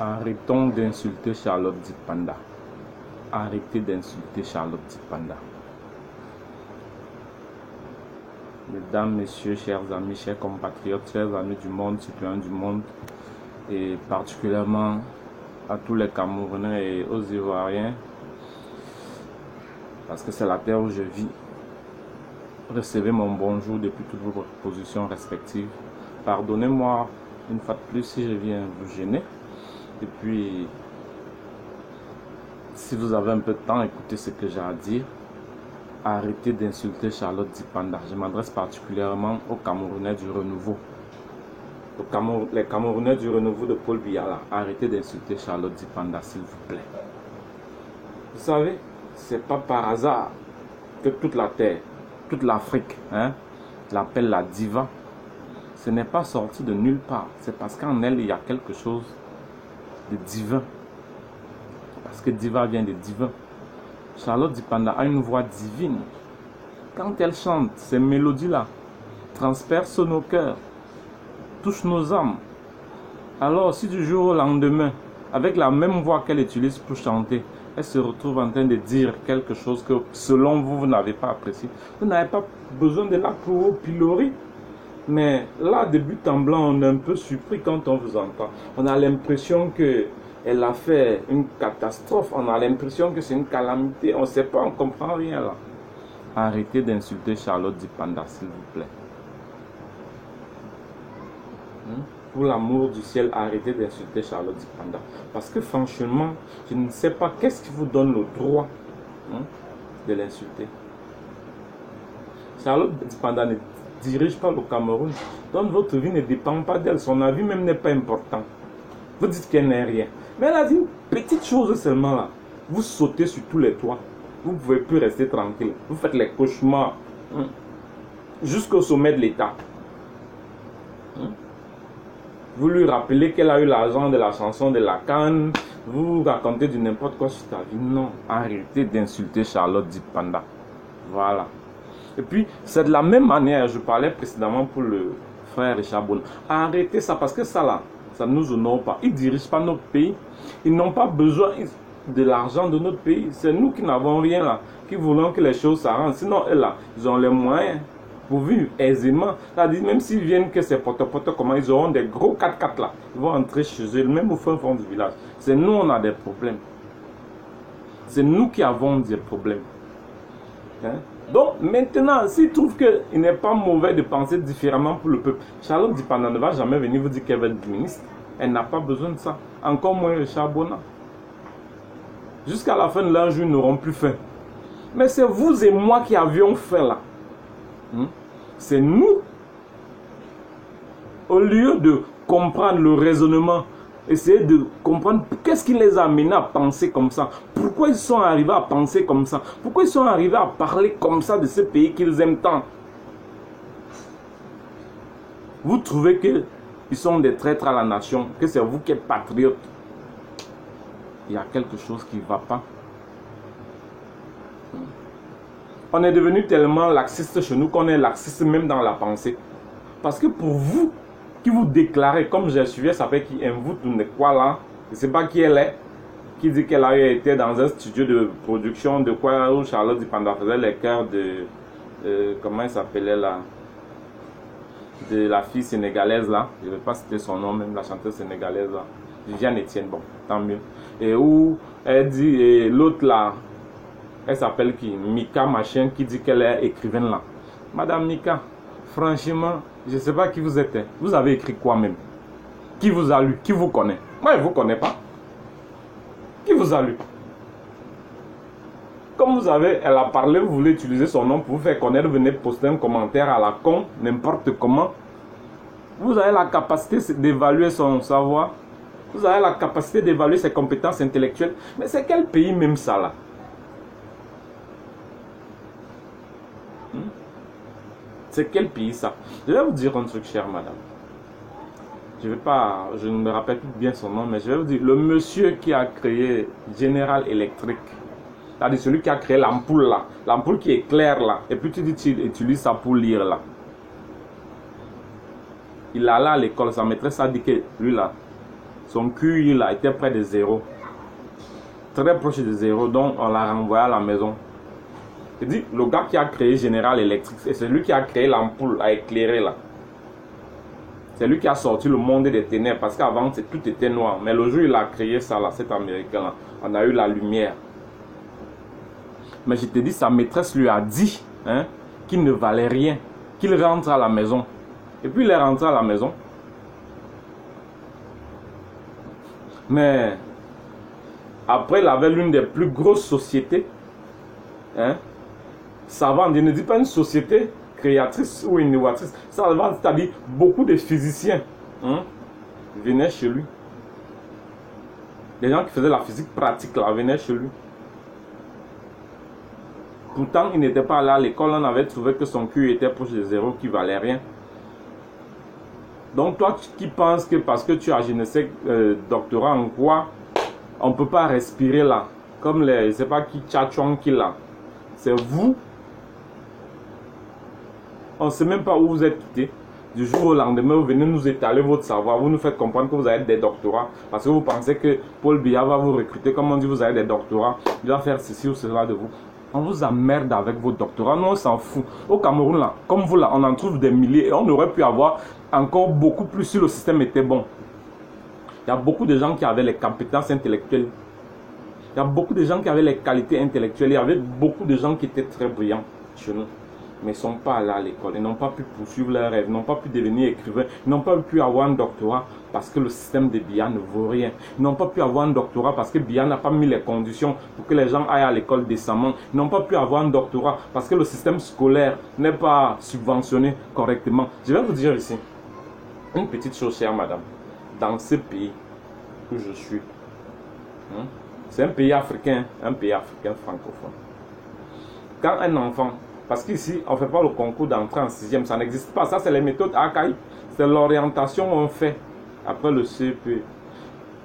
Arrêtons d'insulter Charlotte Dipanda. Arrêtez d'insulter Charlotte Dipanda. Mesdames, messieurs, chers amis, chers compatriotes, chers amis du monde, citoyens du monde, et particulièrement à tous les Camerounais et aux Ivoiriens, parce que c'est la terre où je vis. Recevez mon bonjour depuis toutes vos positions respectives. Pardonnez-moi une fois de plus si je viens vous gêner. Et puis, si vous avez un peu de temps, écoutez ce que j'ai à dire. Arrêtez d'insulter Charlotte Dipanda. Je m'adresse particulièrement aux Camerounais du renouveau. Les Camerounais du renouveau de Paul Biya. Arrêtez d'insulter Charlotte Dipanda, s'il vous plaît. Vous savez, c'est pas par hasard que toute la terre, toute l'Afrique, l'appelle la diva. Ce n'est pas sorti de nulle part. C'est parce qu'en elle, il y a quelque chose de divin. Parce que diva vient de divin. Charlotte Dipanda a une voix divine. Quand elle chante, ces mélodies-là transpercent nos cœurs, touchent nos âmes. Alors, si du jour au lendemain, avec la même voix qu'elle utilise pour chanter, elle se retrouve en train de dire quelque chose que, selon vous, vous n'avez pas apprécié, vous n'avez pas besoin de la pour vos piloris. Mais là, de but en blanc, on est un peu surpris quand on vous entend. On a l'impression que elle a fait une catastrophe. On a l'impression que c'est une calamité. On ne sait pas, on ne comprend rien là. Arrêtez d'insulter Charlotte Dipanda, s'il vous plaît. Pour l'amour du ciel, arrêtez d'insulter Charlotte Dipanda. Parce que franchement, je ne sais pas qu'est-ce qui vous donne le droit de l'insulter. Charlotte Dipanda ne dirige pas le Cameroun. Donc votre vie ne dépend pas d'elle. Son avis même n'est pas important. Vous dites qu'elle n'est rien. Mais elle a dit une petite chose seulement là. Vous sautez sur tous les toits. Vous ne pouvez plus rester tranquille. Vous faites les cauchemars. Jusqu'au sommet de l'État. Vous lui rappelez qu'elle a eu l'argent de la chanson de la Cannes. Vous racontez du n'importe quoi sur ta vie. Non. Arrêtez d'insulter Charlotte Dipanda. Voilà. Et puis, c'est de la même manière, je parlais précédemment pour le frère Richard Bona. Arrêtez ça, parce que ça là, ça ne nous honore pas. Ils ne dirigent pas notre pays. Ils n'ont pas besoin de l'argent de notre pays. C'est nous qui n'avons rien là, qui voulons que les choses s'arrangent. Sinon, eux là, ils ont les moyens pour vivre aisément. C'est-à-dire, même s'ils viennent que c'est pote-pote, comment ils auront des gros 4x4 là. Ils vont entrer chez eux, même au fin fond du village. C'est nous, on a des problèmes. C'est nous qui avons des problèmes. Donc maintenant, s'il trouve qu'il n'est pas mauvais de penser différemment pour le peuple, Charlotte Dipanda ne va jamais venir vous dire qu'elle va être ministre. Elle n'a pas besoin de ça. Encore moins Richard Bona. Jusqu'à la fin de leur jour, ils n'auront plus faim. Mais c'est vous et moi qui avions faim là. C'est nous. Au lieu de comprendre le raisonnement, essayer de comprendre qu'est-ce qui les a amenés à penser comme ça. Pourquoi ils sont arrivés à penser comme ça. Pourquoi ils sont arrivés à parler comme ça de ce pays qu'ils aiment tant. Vous trouvez qu'ils sont des traîtres à la nation, que c'est vous qui êtes patriotes. Il y a quelque chose qui ne va pas. On est devenu tellement laxiste chez nous qu'on est laxiste même dans la pensée. Parce que pour vous, qui vous déclarez, comme j'ai suivi, ça fait qui invite de quoi là, je ne sais pas qui elle est, qui dit qu'elle a été dans un studio de production de quoi, où Charlotte Dipanda faisait les chœurs de, comment elle s'appelait là, de la fille sénégalaise là, je ne vais pas citer son nom même, la chanteuse sénégalaise là, Viviane Etienne, bon, tant mieux. Et où elle dit, et l'autre là, elle s'appelle qui, Mika machin, qui dit qu'elle est écrivaine là. Madame Mika, franchement, je ne sais pas qui vous êtes. Vous avez écrit quoi même? Qui vous a lu? Qui vous connaît? Moi, je ne vous connais pas. Qui vous a lu? Comme vous avez, elle a parlé, vous voulez utiliser son nom pour vous faire connaître, venez poster un commentaire à la con, n'importe comment. Vous avez la capacité d'évaluer son savoir. Vous avez la capacité d'évaluer ses compétences intellectuelles. Mais c'est quel pays même ça là? C'est quel pays ça? Je vais vous dire un truc, chère madame. Je ne me rappelle plus bien son nom, mais je vais vous dire, le monsieur qui a créé General Electric, c'est-à-dire celui qui a créé l'ampoule là, l'ampoule qui éclaire là, et puis tu dis tu utilises ça pour lire là. Il allait à l'école, sa maîtresse a dit que lui là, son QI là était près de 0. Très proche de 0, donc on l'a renvoyé à la maison. Je dis, le gars qui a créé General Electric, c'est lui qui a créé l'ampoule à éclairer là. C'est lui qui a sorti le monde des ténèbres, parce qu'avant tout était noir. Mais le jour où il a créé ça là, cet américain là, on a eu la lumière. Mais je te dis, sa maîtresse lui a dit hein, qu'il ne valait rien, qu'il rentre à la maison. Et puis il est rentré à la maison. Mais après, il avait l'une des plus grosses sociétés. Hein, savante, je ne dis pas une société créatrice ou innovatrice. Savante, c'est-à-dire beaucoup de physiciens venaient chez lui. Les gens qui faisaient la physique pratique là, venaient chez lui. Pourtant, il n'était pas allé à l'école, on avait trouvé que son QI était proche de 0, qui valait rien. Donc toi qui penses que parce que tu as, je ne sais, doctorat en quoi, on ne peut pas respirer là, comme les, je ne sais pas qui, Tchatchouang qui là. C'est vous. On ne sait même pas où vous êtes quitté. Du jour au lendemain, vous venez nous étaler votre savoir. Vous nous faites comprendre que vous avez des doctorats. Parce que vous pensez que Paul Biya va vous recruter. Comme on dit, vous avez des doctorats. Il va faire ceci ou cela de vous. On vous emmerde avec vos doctorats. Nous, on s'en fout. Au Cameroun, là, comme vous, là, on en trouve des milliers. Et on aurait pu avoir encore beaucoup plus si le système était bon. Il y a beaucoup de gens qui avaient les compétences intellectuelles. Il y a beaucoup de gens qui avaient les qualités intellectuelles. Il y avait beaucoup de gens qui étaient très brillants chez nous. Mais ils ne sont pas allés à l'école. Ils n'ont pas pu poursuivre leurs rêves. Ils n'ont pas pu devenir écrivains. Ils n'ont pas pu avoir un doctorat parce que le système de Biya ne vaut rien. Ils n'ont pas pu avoir un doctorat parce que Biya n'a pas mis les conditions pour que les gens aillent à l'école décemment. Ils n'ont pas pu avoir un doctorat parce que le système scolaire n'est pas subventionné correctement. Je vais vous dire ici une petite chose, chère madame. Dans ce pays où je suis, c'est un pays africain francophone. Quand un enfant, parce qu'ici, on ne fait pas le concours d'entrée en 6e, ça n'existe pas. Ça, c'est les méthodes AKI. C'est l'orientation qu'on fait après le CP.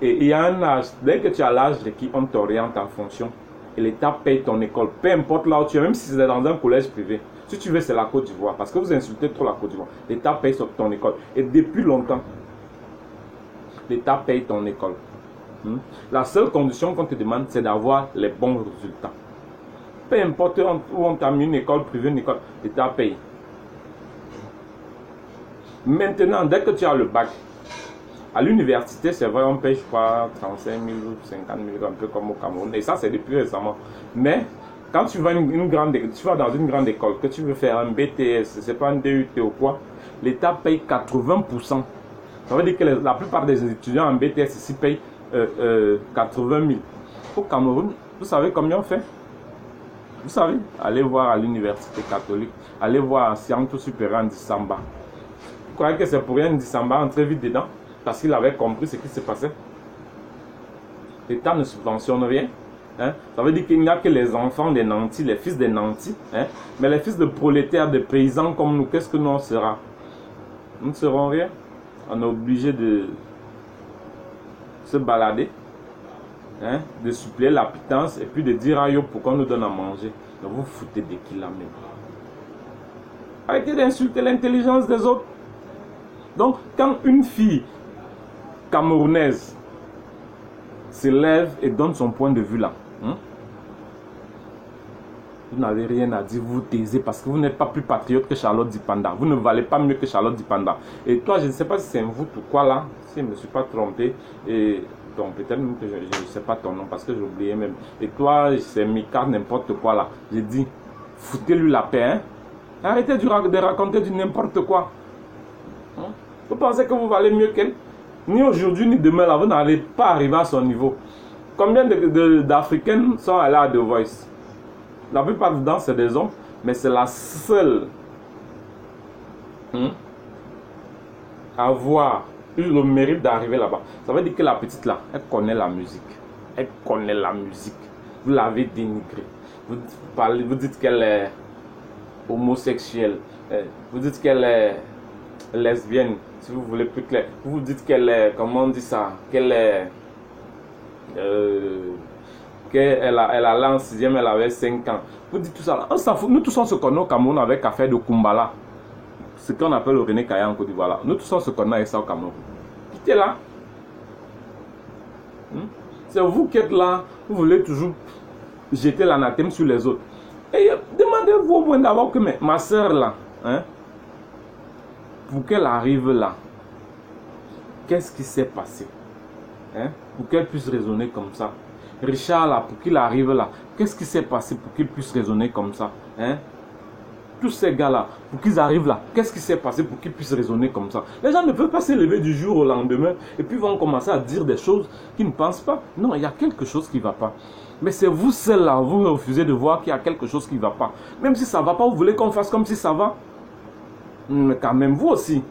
Et il y a un âge, dès que tu as l'âge requis, on t'oriente en fonction. Et l'État paye ton école. Peu importe là où tu es, même si c'est dans un collège privé. Si tu veux, c'est la Côte d'Ivoire. Parce que vous insultez trop la Côte d'Ivoire. L'État paye ton école. Et depuis longtemps, l'État paye ton école. La seule condition qu'on te demande, c'est d'avoir les bons résultats. Peu importe où on t'a mis une école privée, une école, l'État paye. Maintenant, dès que tu as le bac, à l'université, c'est vrai, on paye, je crois, 35 000 ou 50 000, un peu comme au Cameroun. Et ça, c'est depuis récemment. Mais quand tu vas, tu vas dans une grande école, que tu veux faire un BTS, c'est pas un DUT ou quoi, l'État paye 80%. Ça veut dire que la plupart des étudiants en BTS ici payent 80 000. Au Cameroun, vous savez combien on fait? Vous savez, allez voir à l'université catholique, allez voir à Sciences Supérieures Ndisamba. Vous croyez que c'est pour rien Ndisamba entrer vite dedans? Parce qu'il avait compris ce qui se passait. L'État ne subventionne rien. Hein? Ça veut dire qu'il n'y a que les enfants des nantis, les fils des nantis. Hein? Mais les fils de prolétaires, de paysans comme nous, qu'est-ce que nous on sera? Nous ne serons rien. On est obligé de se balader. Hein, de suppléer la pitance et puis de dire à Yo pourquoi on nous donne à manger. Donc vous foutez de qui la même. Arrêtez d'insulter l'intelligence des autres. Donc quand une fille camerounaise se lève et donne son point de vue là, vous n'avez rien à dire, vous vous taisez parce que vous n'êtes pas plus patriote que Charlotte Dipanda. Vous ne valez pas mieux que Charlotte Dipanda. Et toi, je ne sais pas si c'est un voûte ou quoi là, si je ne me suis pas trompé. Et donc peut-être même que je ne sais pas ton nom parce que j'ai oublié même. Et toi, c'est Mika, n'importe quoi là. J'ai dit, foutez-lui la paix. Hein? Arrêtez de raconter du n'importe quoi. Vous pensez que vous valez mieux qu'elle? Ni aujourd'hui ni demain là, vous n'allez pas arriver à son niveau. Combien d'Africaines sont allées à The Voice? La plupart du temps, c'est des hommes, mais c'est la seule à avoir eu le mérite d'arriver là-bas. Ça veut dire que la petite là, elle connaît la musique. Elle connaît la musique. Vous l'avez dénigrée. Vous dites qu'elle est homosexuelle. Vous dites qu'elle est lesbienne, si vous voulez plus clair. Vous dites qu'elle est, comment on dit ça, qu'elle est... elle allait en 6e, elle avait 5 ans. Vous dites tout ça là. On s'en fout. Nous tous on se connaît au Cameroun avec affaire de Kumbala. Ce qu'on appelle le René Kaya en Côte d'Ivoire. Nous tous on se connaît avec ça au Cameroun. Quittez là. C'est vous qui êtes là, vous voulez toujours jeter l'anathème sur les autres. Et demandez-vous au moins d'abord que ma soeur là, pour qu'elle arrive là, qu'est-ce qui s'est passé? Pour qu'elle puisse raisonner comme ça. Richard là, pour qu'il arrive là, qu'est-ce qui s'est passé pour qu'il puisse raisonner comme ça? Tous ces gars-là, pour qu'ils arrivent là, qu'est-ce qui s'est passé pour qu'ils puissent raisonner comme ça? Les gens ne peuvent pas se lever du jour au lendemain et puis vont commencer à dire des choses qu'ils ne pensent pas. Non, il y a quelque chose qui ne va pas. Mais c'est vous seul là, vous refusez de voir qu'il y a quelque chose qui ne va pas. Même si ça ne va pas, vous voulez qu'on fasse comme si ça va. Mais quand même, vous aussi.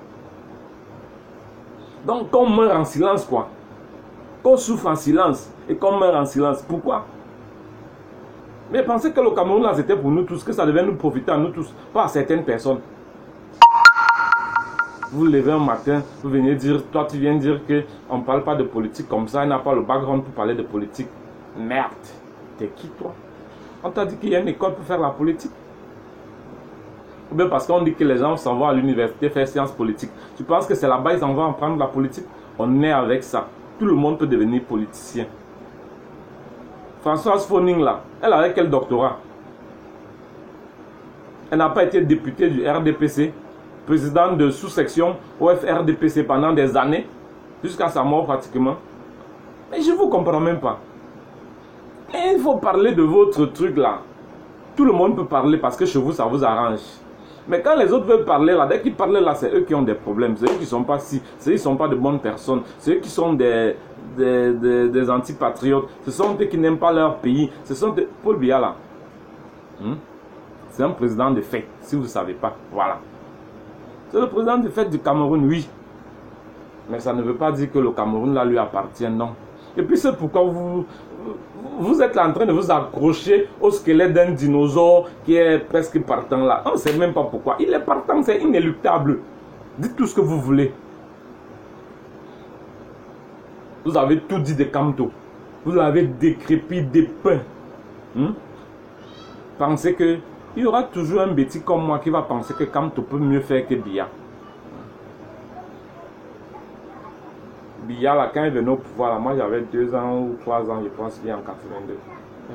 Donc, qu'on meurt en silence, quoi. Qu'on souffre en silence et qu'on meurt en silence. Pourquoi? Mais pensez que le Cameroun, là, c'était pour nous tous, que ça devait nous profiter à nous tous, pas à certaines personnes. Vous levez un matin, vous venez dire, toi tu viens dire qu'on ne parle pas de politique comme ça, il n'a pas le background pour parler de politique. Merde, t'es qui toi? On t'a dit qu'il y a une école pour faire la politique? Ou bien parce qu'on dit que les gens s'en vont à l'université faire sciences politiques. Tu penses que c'est là-bas ils en vont apprendre la politique? On est avec ça. Tout le monde peut devenir politicien. Françoise Phoning là, elle avait quel doctorat? Elle n'a pas été députée du RDPC, présidente de sous-section au FRDPC pendant des années, jusqu'à sa mort pratiquement. Mais je ne vous comprends même pas. Et il faut parler de votre truc là. Tout le monde peut parler parce que chez vous ça vous arrange. Mais quand les autres veulent parler là, dès qu'ils parlent là, c'est eux qui ont des problèmes. C'est eux qui ne sont pas si, c'est eux qui ne sont pas de bonnes personnes. C'est eux qui sont des antipatriotes. Ce sont eux qui n'aiment pas leur pays. Ce sont des... Paul Biya là. C'est un président de fait, si vous ne savez pas. Voilà. C'est le président de fait du Cameroun, oui. Mais ça ne veut pas dire que le Cameroun là lui appartient, non. Et puis c'est pourquoi vous êtes là en train de vous accrocher au squelette d'un dinosaure qui est presque partant là. On ne sait même pas pourquoi. Il est partant, c'est inéluctable. Dites tout ce que vous voulez. Vous avez tout dit de Kamto. Vous avez décrépit, dépeint. Pensez que il y aura toujours un bêtis comme moi qui va penser que Kamto peut mieux faire que Biya. Biya, là, quand il venait au pouvoir, là, moi j'avais 2 ans ou 3 ans, je pense bien en 82.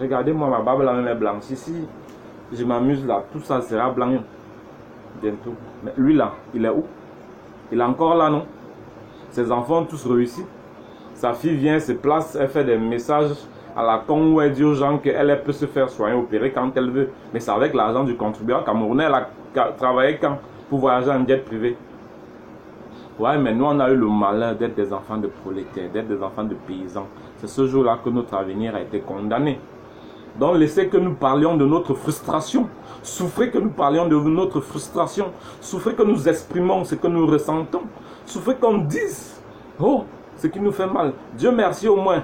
Regardez-moi, ma barbe là même est blanche. Si je m'amuse là, tout ça sera blanc bientôt. Mais lui là, il est où? Il est encore là, non? Ses enfants ont tous réussi. Sa fille vient, se place, elle fait des messages à la con où elle dit aux gens qu'elle peut se faire soigner, opérer quand elle veut. Mais c'est avec l'argent du contribuable camerounais. Elle a travaillé quand? Pour voyager en jet privé. Ouais, mais nous on a eu le malheur d'être des enfants de prolétaires, d'être des enfants de paysans. C'est ce jour-là que notre avenir a été condamné. Donc laissez que nous parlions de notre frustration. Souffrez que nous parlions de notre frustration. Souffrez que nous exprimons ce que nous ressentons. Souffrez qu'on dise, oh, ce qui nous fait mal. Dieu merci au moins,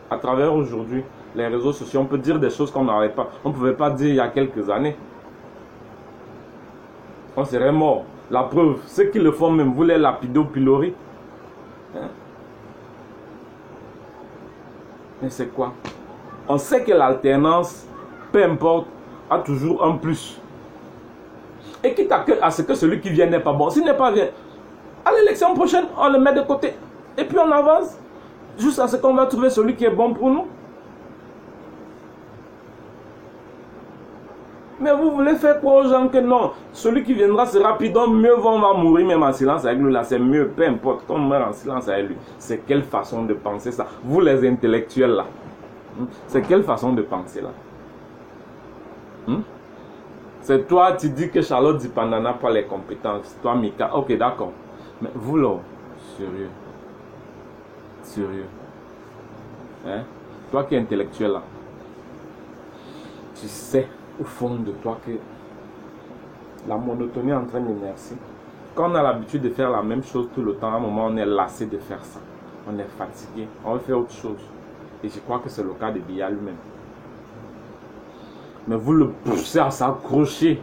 à travers aujourd'hui, les réseaux sociaux, on peut dire des choses qu'on n'aurait pas, on ne pouvait pas dire il y a quelques années. On serait mort. La preuve, ceux qui le font même, vous les lapidez au pilori. Mais c'est quoi? On sait que l'alternance, peu importe, a toujours un plus. Et quitte à ce que celui qui vient n'est pas bon. S'il n'est pas bien, à l'élection prochaine, on le met de côté. Et puis on avance. Juste à ce qu'on va trouver celui qui est bon pour nous. Mais vous voulez faire quoi aux gens que non? Celui qui viendra sera rapide, mieux on va mourir même en silence avec lui. Là, c'est mieux, peu importe, qu'on meurt en silence avec lui. C'est quelle façon de penser ça? Vous les intellectuels là. C'est quelle façon de penser là? C'est toi, tu dis que Charlotte Dipanda n'a pas les compétences. Toi, Mika, ok, d'accord. Mais vous là, sérieux. Sérieux. Toi qui es intellectuel là. Tu sais au fond de toi que la monotonie est en train d'immerser. Quand on a l'habitude de faire la même chose tout le temps, à un moment on est lassé de faire ça. On est fatigué. On veut faire autre chose. Et je crois que c'est le cas de Biya lui-même. Mais vous le poussez à s'accrocher.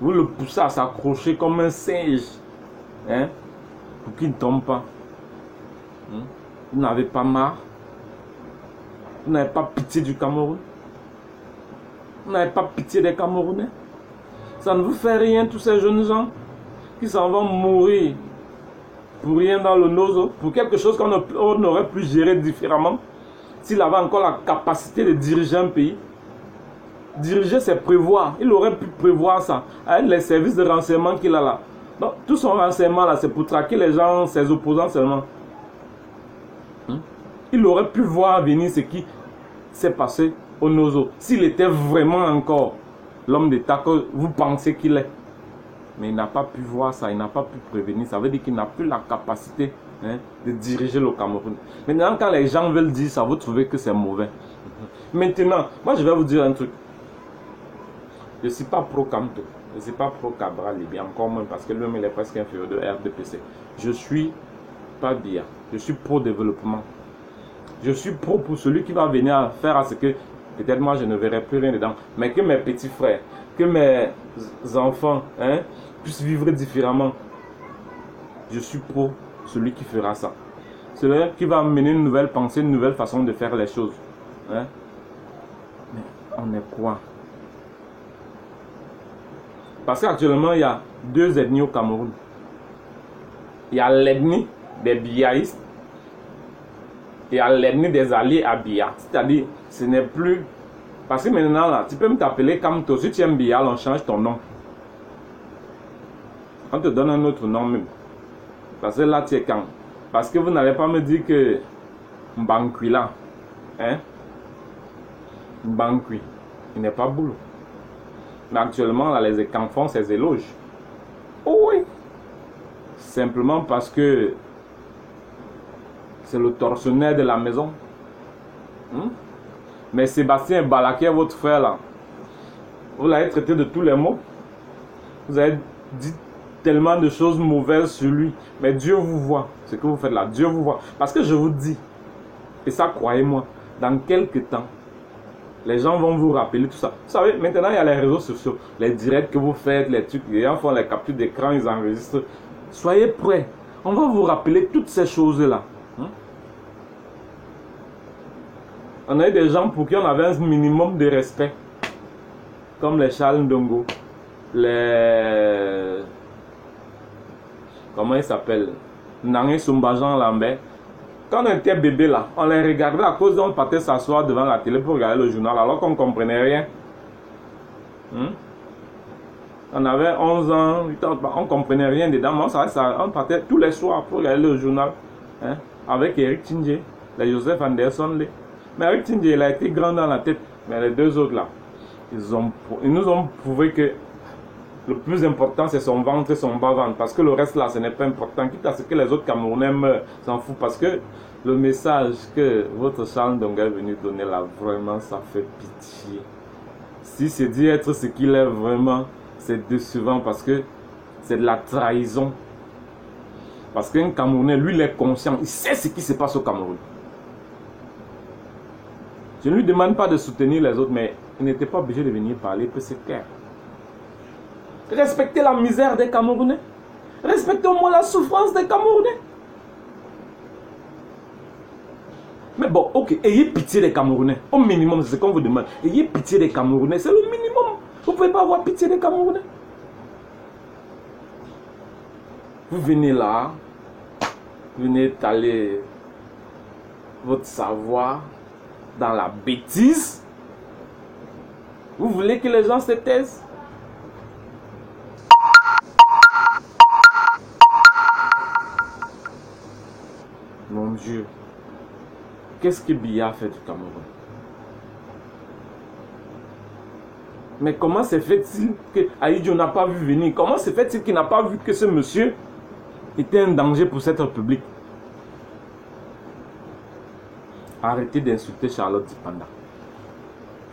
Vous le poussez à s'accrocher comme un singe. Pour qu'il ne tombe pas. Vous n'avez pas marre. Vous n'avez pas pitié du Cameroun. Vous n'avez pas pitié des Camerounais. Ça ne vous fait rien, tous ces jeunes gens qui s'en vont mourir pour rien dans le nozo, pour quelque chose qu'on aurait pu gérer différemment, s'il avait encore la capacité de diriger un pays. Diriger, c'est prévoir. Il aurait pu prévoir ça avec les services de renseignement qu'il a là. Donc, tout son renseignement là, c'est pour traquer les gens, ses opposants seulement. Il aurait pu voir venir ce qui s'est passé au Nozo. S'il était vraiment encore l'homme d'État que vous pensez qu'il est. Mais il n'a pas pu voir ça, il n'a pas pu prévenir. Ça veut dire qu'il n'a plus la capacité de diriger le Cameroun. Maintenant, quand les gens veulent dire ça, vous trouvez que c'est mauvais. Maintenant, moi je vais vous dire un truc. Je ne suis pas pro-Camto, je ne suis pas pro-Cabral, bien encore moins parce que lui-même il est presque inférieur de RDPC. Je suis pas bien, je suis pro-développement. Je suis pro pour celui qui va venir faire à ce que, peut-être moi je ne verrai plus rien dedans, mais que mes petits frères, que mes enfants puissent vivre différemment. Je suis pro celui qui fera ça. Celui qui va mener une nouvelle pensée, une nouvelle façon de faire les choses. Mais on est quoi? Parce qu'actuellement, il y a deux ethnies au Cameroun. Il y a l'ethnie des biaïstes et il y a l'ethnie des alliés à Bia. C'est-à-dire, ce n'est plus... Parce que maintenant, là, tu peux me t'appeler Kamto. Si tu aimes Bia, on change ton nom. On te donne un autre nom même. Parce que là, tu es quand? Parce que vous n'allez pas me dire que Mbankwi là, Mbankwi, il n'est pas boulot. Mais actuellement, là, les écans font ces éloges. Oh oui. Simplement parce que c'est le tortionnaire de la maison. Mais Sébastien Balaké, votre frère là, vous l'avez traité de tous les mots. Vous avez dit tellement de choses mauvaises sur lui. Mais Dieu vous voit. Ce que vous faites là, Dieu vous voit. Parce que je vous dis, et ça croyez-moi, dans quelques temps, les gens vont vous rappeler tout ça. Vous savez, maintenant il y a les réseaux sociaux, les directs que vous faites, les trucs, les gens font les captures d'écran, ils enregistrent. Soyez prêts. On va vous rappeler toutes ces choses-là. On a eu des gens pour qui on avait un minimum de respect. Comme les Charles Ndongo, les... Comment ils s'appellent? Nangé Sumbajan Lambert. Quand on était bébé là, on les regardait à cause d'on partait s'asseoir devant la télé pour regarder le journal alors qu'on ne comprenait rien. On avait 11 ans, on ne comprenait rien dedans, mais on partait tous les soirs pour regarder le journal avec Eric Tindje, les Joseph Anderson. Mais Eric Tindje, il a été grand dans la tête, mais les deux autres là, ils nous ont prouvé que le plus important c'est son ventre et son bas-ventre, parce que le reste là ce n'est pas important, quitte à ce que les autres Camerounais meurent, s'en foutent, parce que le message que votre Charles Ndongo est venu donner là, vraiment ça fait pitié. Si c'est dit être ce qu'il est vraiment, c'est décevant parce que c'est de la trahison. Parce qu'un Camerounais, lui il est conscient, il sait ce qui se passe au Cameroun. Je ne lui demande pas de soutenir les autres, mais il n'était pas obligé de venir parler, que c'est clair. Respectez la misère des Camerounais. Respectez au moins la souffrance des Camerounais. Mais bon, ok, ayez pitié des Camerounais. Au minimum, c'est ce qu'on vous demande. Ayez pitié des Camerounais, c'est le minimum. Vous ne pouvez pas avoir pitié des Camerounais. Vous venez là, vous venez étaler votre savoir dans la bêtise. Vous voulez que les gens se taisent? Mon Dieu, qu'est-ce que Biya fait du Cameroun? Mais comment se fait-il que Ahidjo n'a pas vu venir? Comment se fait-il qu'il n'a pas vu que ce monsieur était un danger pour cette république? Arrêtez d'insulter Charlotte Dipanda.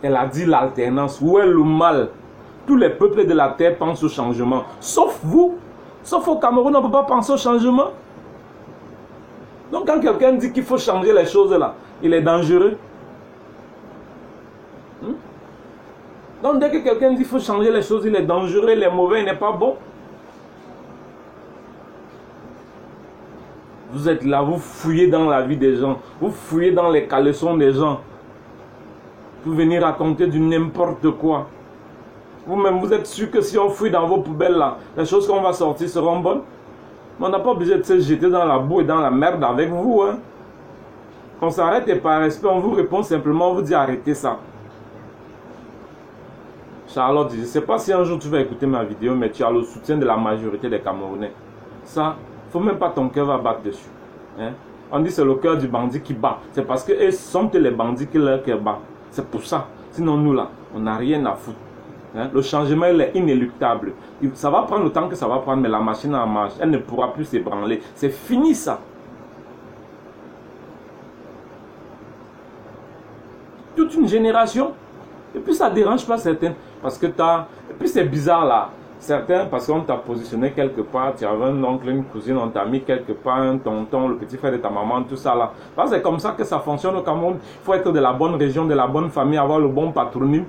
Elle a dit l'alternance. Où est le mal? Tous les peuples de la terre pensent au changement. Sauf vous. Sauf au Cameroun, on ne peut pas penser au changement. Donc quand quelqu'un dit qu'il faut changer les choses là, il est dangereux. Donc dès que quelqu'un dit qu'il faut changer les choses, il est dangereux, il est mauvais, il n'est pas bon. Vous êtes là, vous fouillez dans la vie des gens, vous fouillez dans les caleçons des gens. Vous venez raconter du n'importe quoi. Vous-même, vous êtes sûr que si on fouille dans vos poubelles là, les choses qu'on va sortir seront bonnes? Mais on n'a pas obligé de se jeter dans la boue et dans la merde avec vous. Hein. On s'arrête et par respect, on vous répond simplement, on vous dit arrêtez ça. Charlotte, je ne sais pas si un jour tu vas écouter ma vidéo, mais tu as le soutien de la majorité des Camerounais. Ça, il ne faut même pas ton cœur va battre dessus. Hein? On dit c'est le cœur du bandit qui bat. C'est parce que eux sont les bandits qui leur cœur bat. C'est pour ça. Sinon nous là, on n'a rien à foutre. Hein? Le changement il est inéluctable. Ça va prendre le temps que ça va prendre, mais la machine en marche. Elle ne pourra plus s'ébranler. C'est fini ça. Toute une génération. Et puis ça ne dérange pas certains. Parce que tu as... Et puis c'est bizarre là. Certains, parce qu'on t'a positionné quelque part, tu avais un oncle, une cousine, on t'a mis quelque part, un tonton, le petit frère de ta maman, tout ça là. C'est comme ça que ça fonctionne au Cameroun. Il faut être de la bonne région, de la bonne famille, avoir le bon patronyme.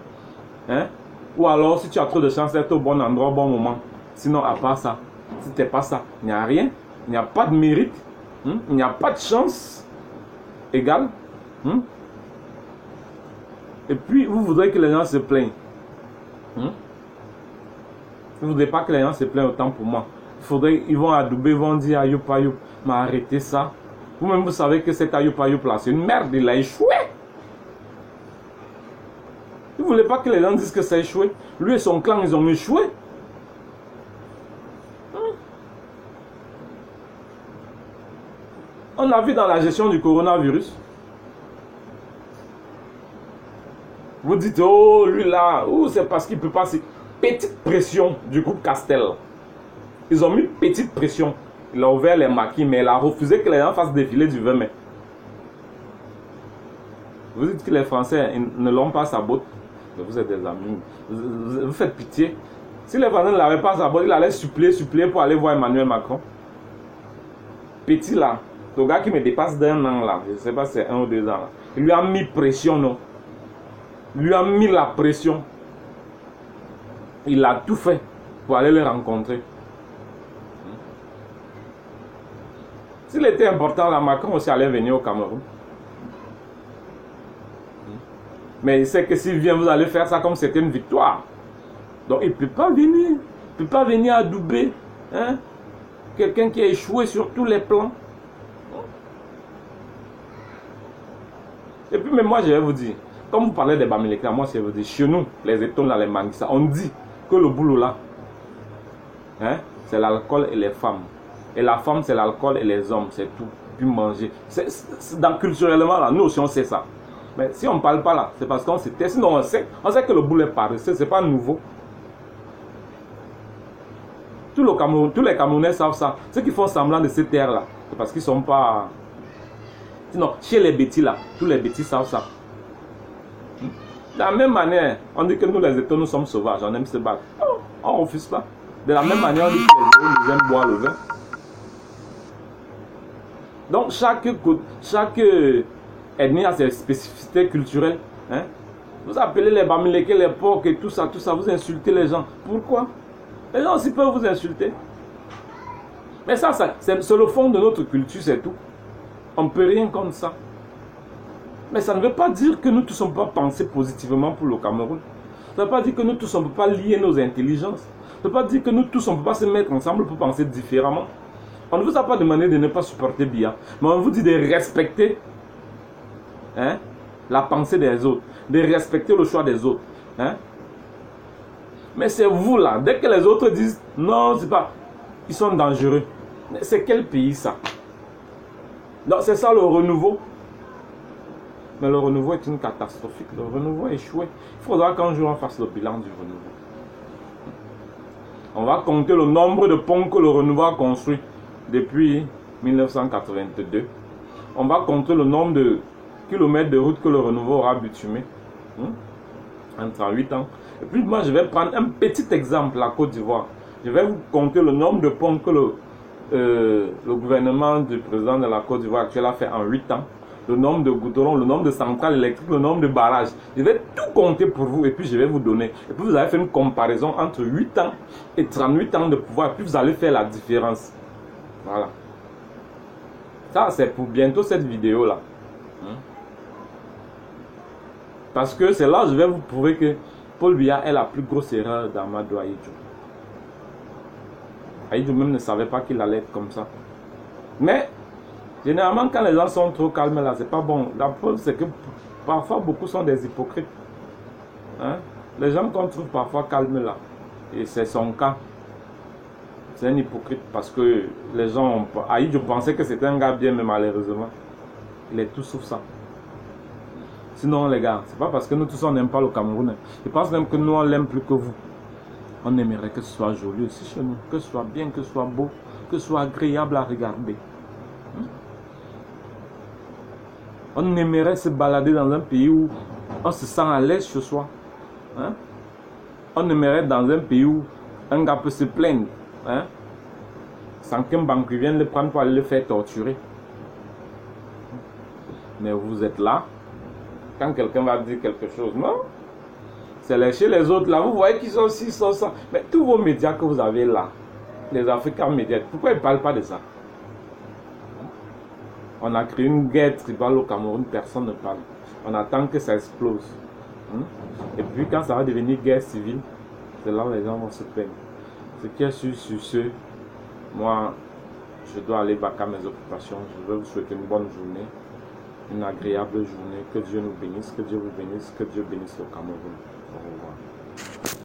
Hein? Ou alors, si tu as trop de chance, être au bon endroit, au bon moment. Sinon, à part ça, si tu n'es pas ça, il n'y a rien. Il n'y a pas de mérite. Il n'y a pas de chance égale. Et puis, vous voudrez que les gens se plaignent. Vous ne voudrez pas que les gens se plaignent autant pour moi. Ils vont adouber, ils vont dire aïoup aïoup. Mais arrêtez ça. Vous-même, vous savez que cet aïoup aïoup là, c'est une merde, il a échoué. Vous ne voulez pas que les gens disent que ça a échoué. Lui et son clan, ils ont échoué. On a vu dans la gestion du coronavirus. Vous dites, oh, lui là, c'est parce qu'il ne peut pas... Petite pression du groupe Castel. Ils ont mis petite pression. Il a ouvert les maquis, mais il a refusé que les gens fassent défiler du 20 mai. Vous dites que les Français ne l'ont pas sa botte. Vous êtes des amis. Vous faites pitié. Si les Français ne l'avaient pas sa botte, il allait supplier pour aller voir Emmanuel Macron. Petit là, le gars qui me dépasse d'un an là, je ne sais pas si c'est 1 ou 2 ans là. Il lui a mis pression, non? Il lui a mis la pression. Il a tout fait pour aller les rencontrer. S'il était important, la Macron aussi allait venir au Cameroun. Mais il sait que s'il vient, vous allez faire ça comme c'était une victoire. Donc il ne peut pas venir. Il ne peut pas venir adouber. Hein? Quelqu'un qui a échoué sur tous les plans. Et puis même moi, je vais vous dire, comme vous parlez des Bamileke, moi je vais vous dire, chez nous, les étoiles dans les Manguissa, on dit que le boulot là, hein, c'est l'alcool et les femmes. Et la femme, c'est l'alcool et les hommes, c'est tout. Puis manger. Culturellement, là, nous aussi, on sait ça. Mais si on ne parle pas là, c'est parce qu'on sait. Sinon, on sait que le boulot est paresseux, ce n'est pas nouveau. Tous les Camerounais savent ça. Ceux qui font semblant de se taire là, c'est parce qu'ils ne sont pas... Sinon, chez les bêtis là, tous les bêtis savent ça. De la même manière, on dit que nous les États, nous sommes sauvages, on aime se battre. Oh, on refuse pas. De la même manière, on dit que les États, nous aiment boire le vin. Donc chaque ethnie a ses spécificités culturelles. Hein? Vous appelez les Bamileke, les porcs et tout ça, vous insultez les gens. Pourquoi? Les gens aussi peuvent vous insulter. Mais ça c'est le fond de notre culture, c'est tout. On ne peut rien contre ça. Mais ça ne veut pas dire que nous tous on ne peut pas penser positivement pour le Cameroun. Ça ne veut pas dire que nous tous on ne peut pas lier nos intelligences. Ça ne veut pas dire que nous tous on ne peut pas se mettre ensemble pour penser différemment. On ne vous a pas demandé de ne pas supporter Biya, mais on vous dit de respecter, hein, la pensée des autres, de respecter le choix des autres. Hein. Mais c'est vous là, dès que les autres disent non, c'est pas, ils sont dangereux. C'est quel pays ça? Donc c'est ça le renouveau. Mais le renouveau est une catastrophique. Le renouveau a échoué. Il faudra qu'un jour on fasse le bilan du renouveau. On va compter le nombre de ponts que le renouveau a construit depuis 1982. On va compter le nombre de kilomètres de route que le renouveau aura bitumé en 38 ans. Et puis moi je vais prendre un petit exemple, la Côte d'Ivoire. Je vais vous compter le nombre de ponts que le gouvernement du président de la Côte d'Ivoire actuel a fait en 8 ans. Le nombre de goudrons, le nombre de centrales électriques, le nombre de barrages. Je vais tout compter pour vous et puis je vais vous donner. Et puis vous allez faire une comparaison entre 8 ans et 38 ans de pouvoir. Et puis vous allez faire la différence. Voilà. Ça, c'est pour bientôt cette vidéo-là. Parce que c'est là que je vais vous prouver que Paul Biya est la plus grosse erreur d'Amadou Ahidjo. Aïdjo même ne savait pas qu'il allait être comme ça. Mais, généralement, quand les gens sont trop calmes là, c'est pas bon. La preuve, c'est que parfois, beaucoup sont des hypocrites. Hein? Les gens qu'on trouve parfois calmes là, et c'est son cas. C'est un hypocrite parce que les gens ont... Aïdjo pensait que c'était un gars bien, mais malheureusement, il est tout sauf ça. Sinon, les gars, c'est pas parce que nous tous on n'aime pas le Cameroun. Je pense même que nous on l'aime plus que vous. On aimerait que ce soit joli aussi chez nous, que ce soit bien, que ce soit beau, que ce soit agréable à regarder. On aimerait se balader dans un pays où on se sent à l'aise chez soi. Hein? On aimerait dans un pays où un gars peut se plaindre. Hein? Sans qu'un banquier vienne le prendre pour aller le faire torturer. Mais vous êtes là. Quand quelqu'un va dire quelque chose, non? C'est chez les autres là. Vous voyez qu'ils sont aussi, sont ça. Mais tous vos médias que vous avez là, les Africains médias, pourquoi ils ne parlent pas de ça? On a créé une guerre tribale au Cameroun, personne ne parle. On attend que ça explose. Et puis quand ça va devenir guerre civile, c'est là où les gens vont se plaindre. Ce qui est sûr sur ce, moi, je dois aller back à mes occupations. Je veux vous souhaiter une bonne journée, une agréable journée. Que Dieu nous bénisse, que Dieu vous bénisse, que Dieu bénisse le Cameroun. Au revoir.